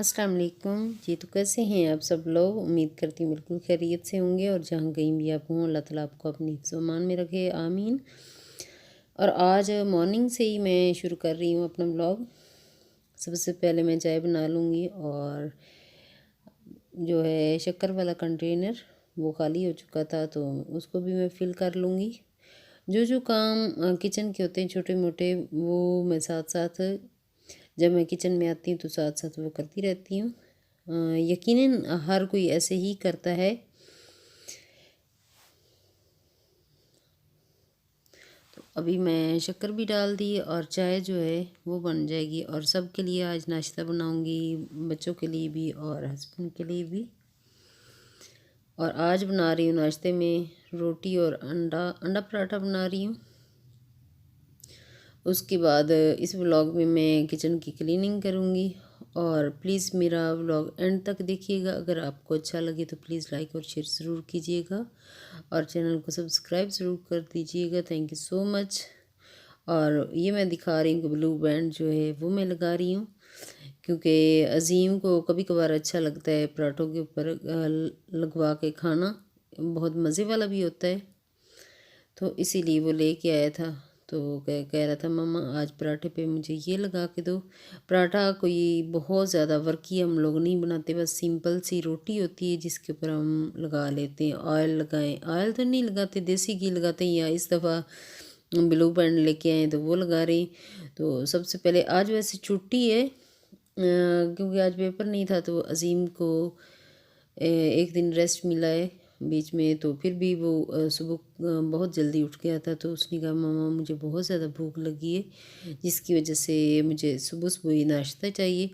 अस्सलाम वालेकुम जी। तो कैसे हैं आप सब लोग? उम्मीद करती हूँ बिल्कुल खैरियत से होंगे और जहाँ कहीं भी आप हों अल्लाह ताला आपको अपनी हिफ्ज़ व अमान में रखे, आमीन। और आज मॉर्निंग से ही मैं शुरू कर रही हूँ अपना व्लॉग। सबसे पहले मैं चाय बना लूँगी और जो है शक्कर वाला कंटेनर वो खाली हो चुका था तो उसको भी मैं फ़िल कर लूँगी। जो जो काम किचन के होते हैं छोटे मोटे वो मैं साथ साथ जब मैं किचन में आती हूँ तो साथ साथ वो करती रहती हूँ। यकीनन हर कोई ऐसे ही करता है। तो अभी मैं शक्कर भी डाल दी और चाय जो है वो बन जाएगी और सबके लिए आज नाश्ता बनाऊंगी, बच्चों के लिए भी और हस्बैंड के लिए भी। और आज बना रही हूँ नाश्ते में रोटी और अंडा अंडा पराठा बना रही हूँ। उसके बाद इस व्लॉग में मैं किचन की क्लीनिंग करूँगी और प्लीज़ मेरा व्लॉग एंड तक देखिएगा। अगर आपको अच्छा लगे तो प्लीज़ लाइक और शेयर ज़रूर कीजिएगा और चैनल को सब्सक्राइब ज़रूर कर दीजिएगा। Thank you so much. और ये मैं दिखा रही हूँ कि ब्लू बैंड जो है वो मैं लगा रही हूँ क्योंकि अज़ीम को कभी कभार अच्छा लगता है पराठों के ऊपर लगवा के खाना, बहुत मज़े वाला भी होता है। तो इसीलिए वो लेके आया था तो कह रहा था मम्मा आज पराठे पे मुझे ये लगा के दो। पराठा कोई बहुत ज़्यादा वर्की हम लोग नहीं बनाते, बस सिंपल सी रोटी होती है जिसके ऊपर हम लगा लेते हैं। ऑयल लगाएं, ऑयल तो नहीं लगाते, देसी घी लगाते हैं या इस दफ़ा ब्लू बैंड लेके आए तो वो लगा रहे हैं। तो सबसे पहले आज वैसे छुट्टी है क्योंकि आज पेपर नहीं था तो अज़ीम को एक दिन रेस्ट मिला है बीच में। तो फिर भी वो सुबह बहुत जल्दी उठ गया था तो उसने कहा मम्मा मुझे बहुत ज़्यादा भूख लगी है जिसकी वजह से मुझे सुबह सुबह ही नाश्ता चाहिए।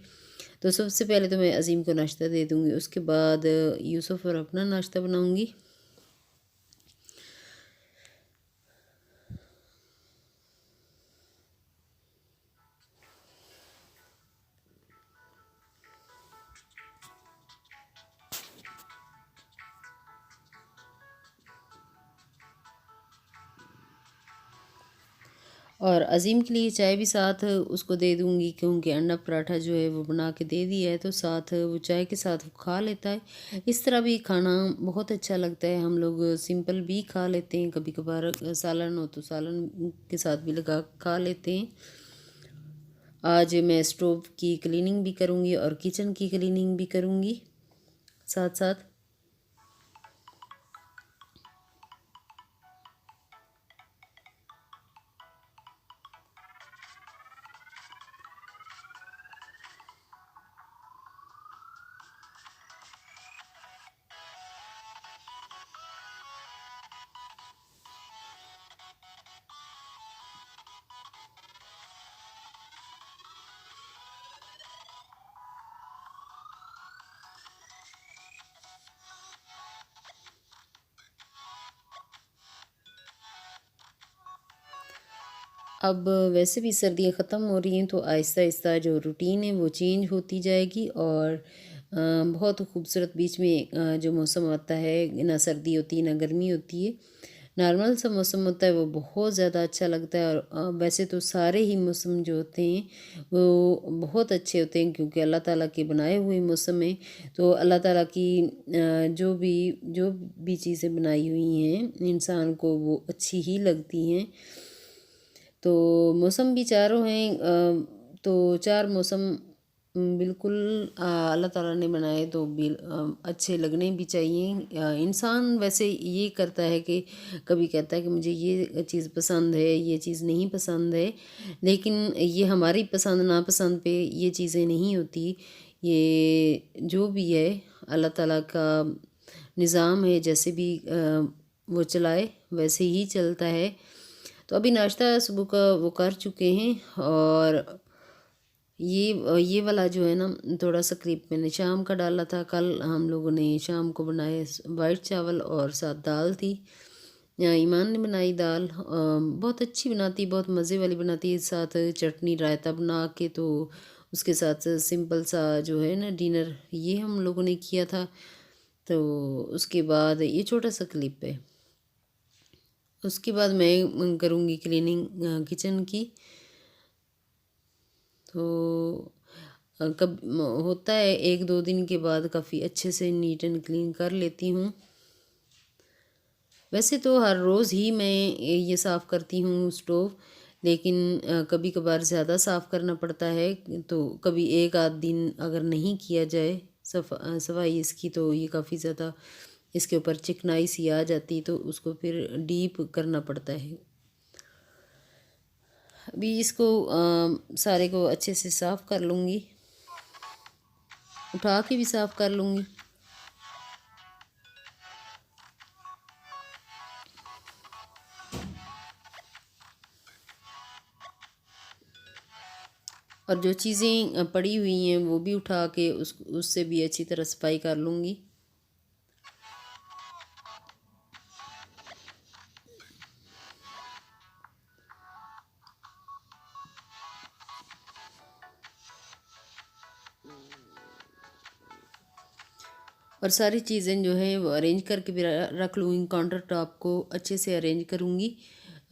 तो सबसे पहले तो मैं अज़ीम को नाश्ता दे दूँगी, उसके बाद यूसुफ और अपना नाश्ता बनाऊँगी। और अज़ीम के लिए चाय भी साथ उसको दे दूँगी क्योंकि अंडा पराठा जो है वो बना के दे दिया है तो साथ वो चाय के साथ वो खा लेता है। इस तरह भी खाना बहुत अच्छा लगता है। हम लोग सिंपल भी खा लेते हैं, कभी कभार सालन हो तो सालन के साथ भी लगा खा लेते हैं। आज मैं स्टोव की क्लीनिंग भी करूँगी और किचन की क्लीनिंग भी करूँगी साथ साथ। अब वैसे भी सर्दियाँ ख़त्म हो रही हैं तो आहिस्ता आहिस्ता जो रूटीन है वो चेंज होती जाएगी और बहुत खूबसूरत बीच में जो मौसम आता है, ना सर्दी होती है ना गर्मी होती है, नॉर्मल सा मौसम होता है, वो बहुत ज़्यादा अच्छा लगता है। और वैसे तो सारे ही मौसम जो होते हैं वो बहुत अच्छे होते हैं क्योंकि अल्लाह ताला के बनाए हुए मौसम हैं। तो अल्लाह ताला की जो भी चीज़ें बनाई हुई हैं इंसान को वो अच्छी ही लगती हैं। तो मौसम भी चारों हैं तो चार मौसम बिल्कुल अल्लाह ताला ने बनाए तो अच्छे लगने भी चाहिए। इंसान वैसे ये करता है कि कभी कहता है कि मुझे ये चीज़ पसंद है, ये चीज़ नहीं पसंद है, लेकिन ये हमारी पसंद नापसंद पे ये चीज़ें नहीं होती। ये जो भी है अल्लाह ताला का निज़ाम है, जैसे भी वो चलाए वैसे ही चलता है। तो अभी नाश्ता सुबह का वो कर चुके हैं और ये वाला जो है ना थोड़ा सा क्लिप मैंने शाम का डाला था। कल हम लोगों ने शाम को बनाए वाइट चावल और साथ दाल थी। ईमान ने बनाई दाल, बहुत अच्छी बनाती, बहुत मज़े वाली बनाती है। साथ चटनी रायता बना के तो उसके साथ सिंपल सा जो है ना डिनर ये हम लोगों ने किया था। तो उसके बाद ये छोटा सा क्लिप है। उसके बाद मैं करूँगी क्लीनिंग किचन की। तो कब होता है 1-2 दिन के बाद काफ़ी अच्छे से नीट एंड क्लीन कर लेती हूँ। वैसे तो हर रोज़ ही मैं ये साफ़ करती हूँ स्टोव, लेकिन कभी कभार ज़्यादा साफ़ करना पड़ता है, तो कभी एक आध दिन अगर नहीं किया जाए सफाई इसकी, तो ये काफ़ी ज़्यादा इसके ऊपर चिकनाई सी आ जाती, तो उसको फिर डीप करना पड़ता है। अभी इसको सारे को अच्छे से साफ़ कर लूँगी, उठा के भी साफ़ कर लूँगी। और जो चीज़ें पड़ी हुई हैं वो भी उठा के उससे भी अच्छी तरह सफाई कर लूँगी। और सारी चीज़ें जो है वो अरेंज करके भी रख लूँगी। काउंटर टॉप को अच्छे से अरेंज करूँगी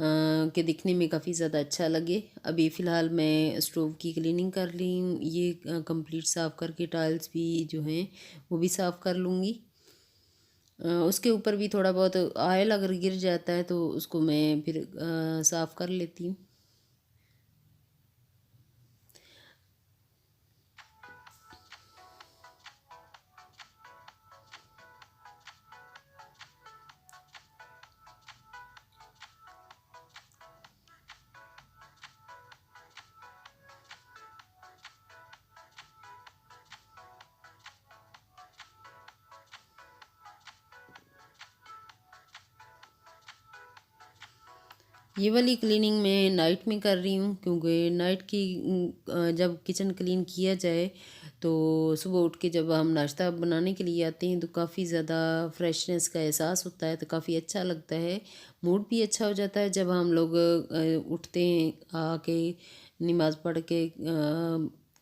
कि दिखने में काफ़ी ज़्यादा अच्छा लगे। अभी फ़िलहाल मैं स्टोव की क्लीनिंग कर रही हूँ, ये कंप्लीट साफ़ करके टाइल्स भी जो हैं वो भी साफ़ कर लूँगी। उसके ऊपर भी थोड़ा बहुत ऑयल अगर गिर जाता है तो उसको मैं फिर साफ़ कर लेती हूँ। ये वाली क्लीनिंग मैं नाइट में कर रही हूँ, क्योंकि नाइट की जब किचन क्लीन किया जाए तो सुबह उठ के जब हम नाश्ता बनाने के लिए आते हैं तो काफ़ी ज़्यादा फ्रेशनेस का एहसास होता है, तो काफ़ी अच्छा लगता है। मूड भी अच्छा हो जाता है जब हम लोग उठते हैं, आके नमाज़ पढ़ के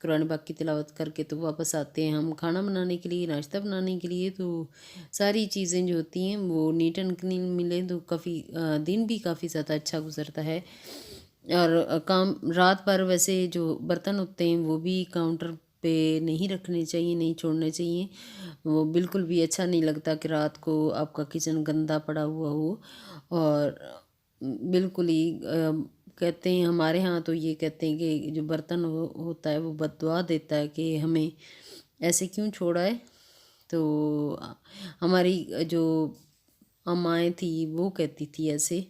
कुरान पाक की तिलावत करके तो वापस आते हैं हम खाना बनाने के लिए, नाश्ता बनाने के लिए। तो सारी चीज़ें जो होती हैं वो नीट एंड क्लीन मिले तो काफ़ी दिन भी काफ़ी ज़्यादा अच्छा गुजरता है। और काम रात भर वैसे जो बर्तन होते हैं वो भी काउंटर पे नहीं रखने चाहिए, नहीं छोड़ने चाहिए। वो बिल्कुल भी अच्छा नहीं लगता कि रात को आपका किचन गंदा पड़ा हुआ हो। और बिल्कुल ही कहते हैं हमारे यहाँ तो ये कहते हैं कि जो बर्तन होता है वो बददुआ देता है कि हमें ऐसे क्यों छोड़ा है। तो हमारी जो अम्माएँ थी वो कहती थी ऐसे।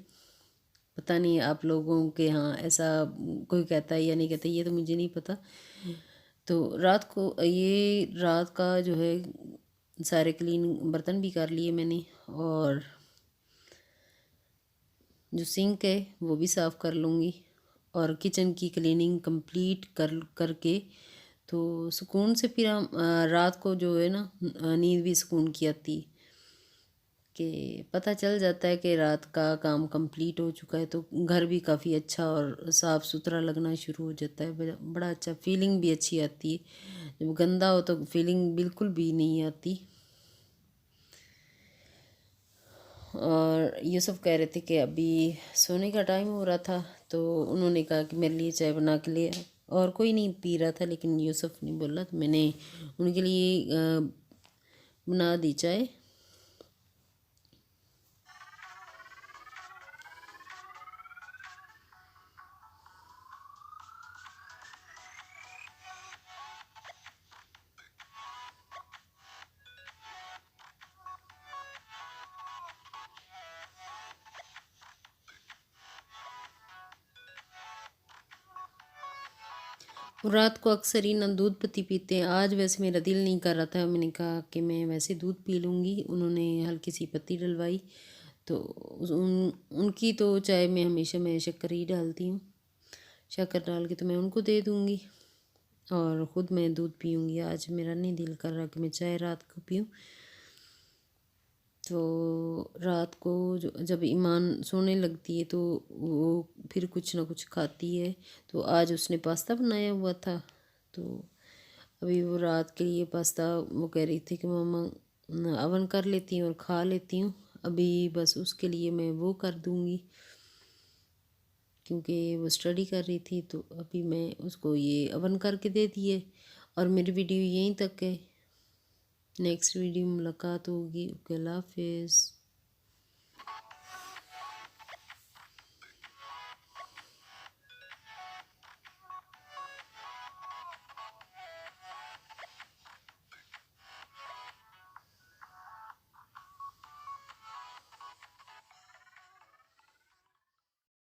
पता नहीं आप लोगों के यहाँ ऐसा कोई कहता है या नहीं कहता, ये तो मुझे नहीं पता। तो रात को ये रात का जो है सारे क्लीन बर्तन भी कर लिए मैंने, और जो सिंक है वो भी साफ़ कर लूँगी। और किचन की क्लीनिंग कंप्लीट करके तो सुकून से फिर हम रात को जो है ना नींद भी सुकून की आती, कि पता चल जाता है कि रात का काम कंप्लीट हो चुका है, तो घर भी काफ़ी अच्छा और साफ़ सुथरा लगना शुरू हो जाता है। बड़ा अच्छा फीलिंग भी अच्छी आती है। जब गंदा हो तो फीलिंग बिल्कुल भी नहीं आती। और ये सब कह रहे थे कि अभी सोने का टाइम हो रहा था, तो उन्होंने कहा कि मेरे लिए चाय बना के ले आ। और कोई नहीं पी रहा था, लेकिन यूसुफ ने बोला तो मैंने उनके लिए बना दी चाय। रात को अक्सर ही ना दूध पत्ती पीते हैं। आज वैसे मेरा दिल नहीं कर रहा था, मैंने कहा कि मैं वैसे दूध पी लूँगी। उन्होंने हल्की सी पत्ती डलवाई, तो उनकी तो चाय में हमेशा मैं शक्कर ही डालती हूँ। शक्कर डाल के तो मैं उनको दे दूँगी और ख़ुद मैं दूध पीऊँगी। आज मेरा नहीं दिल कर रहा कि मैं चाय रात को पीऊँ। तो रात को जब ईमान सोने लगती है तो वो फिर कुछ ना कुछ खाती है। तो आज उसने पास्ता बनाया हुआ था, तो अभी वो रात के लिए पास्ता वो कह रही थी कि मम्मा अवन कर लेती हूँ और खा लेती हूँ। अभी बस उसके लिए मैं वो कर दूँगी, क्योंकि वो स्टडी कर रही थी, तो अभी मैं उसको ये अवन करके दे दिए। और मेरी वीडियो यहीं तक है। नेक्स्ट वीडियो में मुलाकात होगी। ओके, अल्लाह हाफिज़।